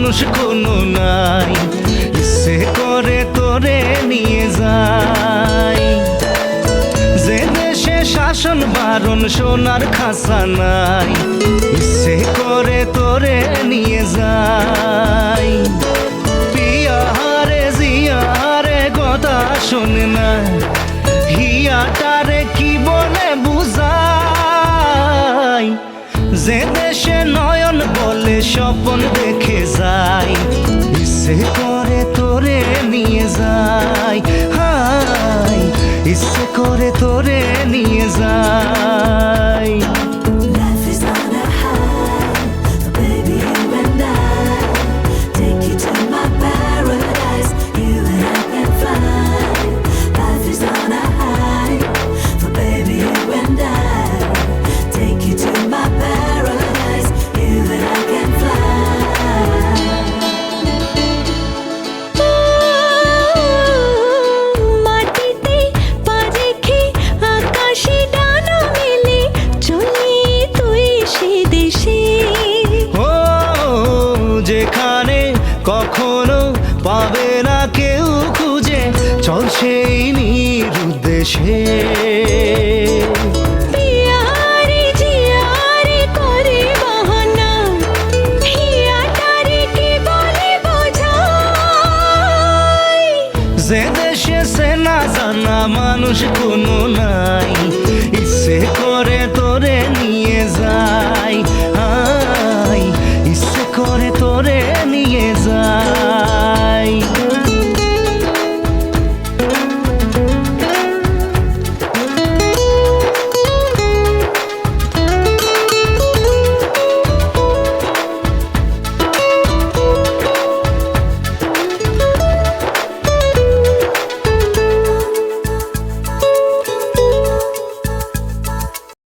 মানুষ কোনো নাই, ইচ্ছে করে তোরে নিয়ে যাই। যে দেশে শাসন বারণ সোনার খাসা নাই, ইচ্ছে করে তোরে নিয়ে যাই। পিয়ারে জিয়ারে কথা শোনে না, হিয়াটারে কি বলে বুঝাই। যে দেশে নয়ন বলে স্বপ্ন দেখে যাই, ইচ্ছে করে তোরে নিয়ে যাই। হাই ইচ্ছে করে তোরে নিয়ে যাই। Life is on a high, so baby you and I take you to my paradise. You and I can fly. Life is on a high, so baby you and I take you to my paradise. You and I can fly. মাটিতে পা রেখে আকাশে ডানা মেলে চলি তুই সে দেশে। ও যেখানে কখনো পাবে না কেউ খুঁজে, চল সেই নিরুদ্দেশে। পিয়ারে জিয়ারে করে বাহানা, হিয়াটারে কি বলে বোঝাই। যে দেশে সে না জানা মানুষ কোনো নাই,